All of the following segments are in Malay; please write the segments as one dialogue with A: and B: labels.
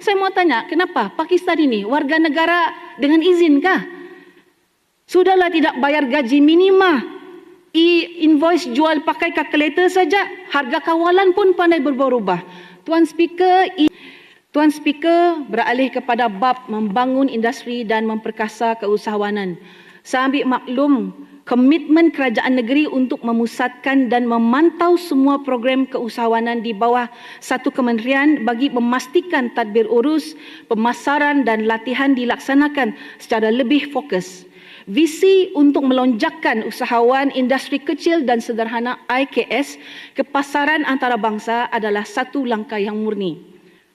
A: Saya mau tanya, kenapa Pakistan ini warga negara dengan izinkah? Sudahlah tidak bayar gaji minima, invoice jual pakai kalkulator saja, harga kawalan pun pandai berubah-ubah. Tuan Speaker beralih kepada bab membangun industri dan memperkasa keusahawanan. Saya ambil maklum komitmen kerajaan negeri untuk memusatkan dan memantau semua program keusahawanan di bawah satu kementerian bagi memastikan tadbir urus, pemasaran dan latihan dilaksanakan secara lebih fokus. Visi untuk melonjakkan usahawan industri kecil dan sederhana IKS ke pasaran antarabangsa adalah satu langkah yang murni.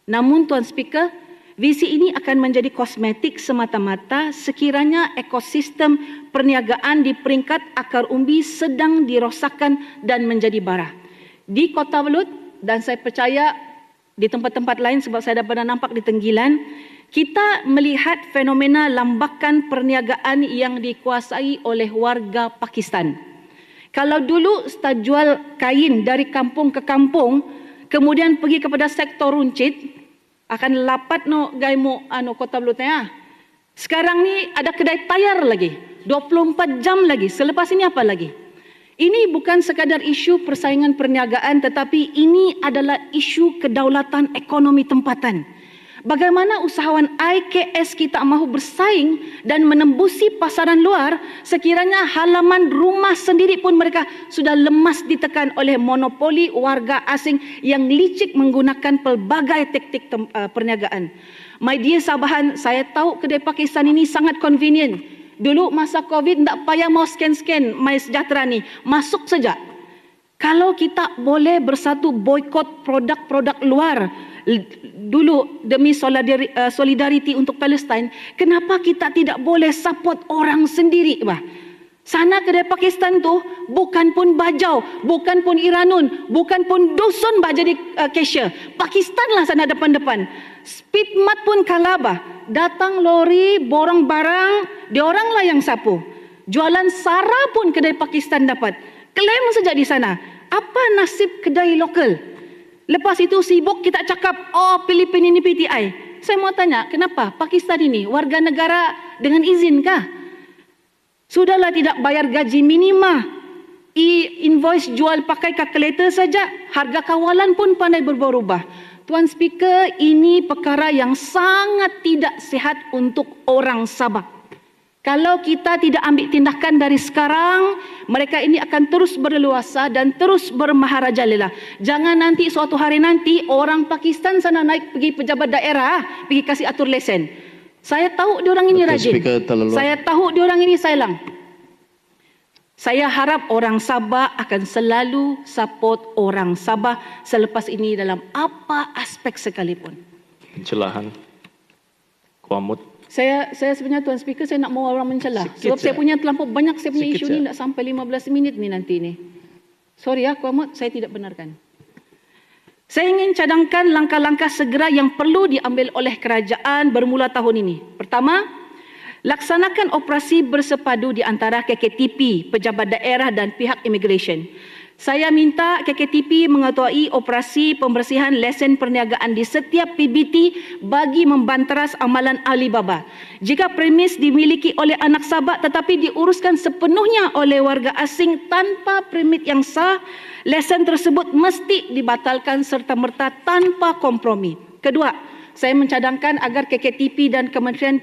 A: Namun Tuan Speaker, visi ini akan menjadi kosmetik semata-mata sekiranya ekosistem perniagaan di peringkat akar umbi sedang dirosakkan dan menjadi bara. Di Kota Belud dan saya percaya di tempat-tempat lain sebab saya dah pernah nampak di Tenggilan, kita melihat fenomena lambakan perniagaan yang dikuasai oleh warga Pakistan. Kalau dulu start jual kain dari kampung ke kampung, kemudian pergi kepada sektor runcit, akan lapat no gaimu Kota Belud ya. Sekarang ni ada kedai tayar lagi, 24 jam lagi. Selepas ini apa lagi? Ini bukan sekadar isu persaingan perniagaan, tetapi ini adalah isu kedaulatan ekonomi tempatan. Bagaimana usahawan IKS kita mahu bersaing dan menembusi pasaran luar sekiranya halaman rumah sendiri pun mereka sudah lemas ditekan oleh monopoli warga asing yang licik menggunakan pelbagai taktik perniagaan. My dear Sabahan, saya tahu kedai Pakistan ini sangat convenient. Dulu masa COVID tak payah mau scan-scan MySejahtera ni, masuk saja. Kalau kita boleh bersatu boikot produk-produk luar dulu demi solidariti untuk Palestin, kenapa kita tidak boleh support orang sendiri? Sana kedai Pakistan tu bukan pun Bajau, bukan pun Iranun, bukan pun Dusun jadi cashier. Pakistan lah sana depan-depan. Speedmart pun kalah datang lori borong barang, diorang lah yang sapu. Jualan sara pun kedai Pakistan dapat. Klaim saja di sana. Apa nasib kedai lokal? Lepas itu sibuk kita cakap, oh Filipina ini PTI. Saya mau tanya, kenapa Pakistan ini warga negara dengan izinkah? Sudahlah tidak bayar gaji minima, invoice jual pakai kalkulator saja, harga kawalan pun pandai berubah-ubah. Tuan Speaker, ini perkara yang sangat tidak sihat untuk orang Sabah. Kalau kita tidak ambil tindakan dari sekarang, mereka ini akan terus berleluasa dan terus bermaharajalela. Jangan nanti suatu hari nanti orang Pakistan sana naik pergi pejabat daerah, pergi kasih atur lesen. Saya tahu diorang ini rajin. Saya tahu diorang ini sailang. Saya harap orang Sabah akan selalu support orang Sabah selepas ini dalam apa aspek sekalipun.
B: Pencelahan. Kuamut.
A: Saya sebenarnya Tuan Speaker, saya nak mau orang mencelah. Sebab saya punya terlampau banyak saya punya isu ni, tak sampai 15 minit ni nanti ni. Sorry ya, Kuamut, saya tidak benarkan. Saya ingin cadangkan langkah-langkah segera yang perlu diambil oleh kerajaan bermula tahun ini. Pertama, laksanakan operasi bersepadu di antara KKTP, pejabat daerah dan pihak immigration. Saya minta KKTP mengetuai operasi pembersihan lesen perniagaan di setiap PBT bagi membanteras amalan Alibaba. Jika premis dimiliki oleh anak Sabah tetapi diuruskan sepenuhnya oleh warga asing tanpa permit yang sah, lesen tersebut mesti dibatalkan serta-merta tanpa kompromi. Kedua, saya mencadangkan agar KKTP dan Kementerian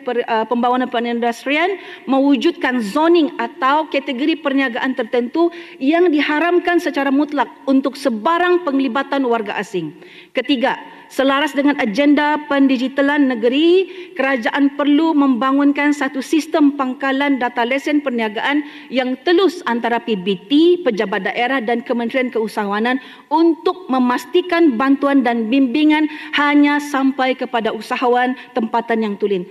A: Pembangunan Perindustrian mewujudkan zoning atau kategori perniagaan tertentu yang diharamkan secara mutlak untuk sebarang penglibatan warga asing. Ketiga, selaras dengan agenda pendigitalan negeri, kerajaan perlu membangunkan satu sistem pangkalan data lesen perniagaan yang telus antara PBT, pejabat daerah dan Kementerian Keusahawanan untuk memastikan bantuan dan bimbingan hanya sampai kepada usahawan tempatan yang tulen.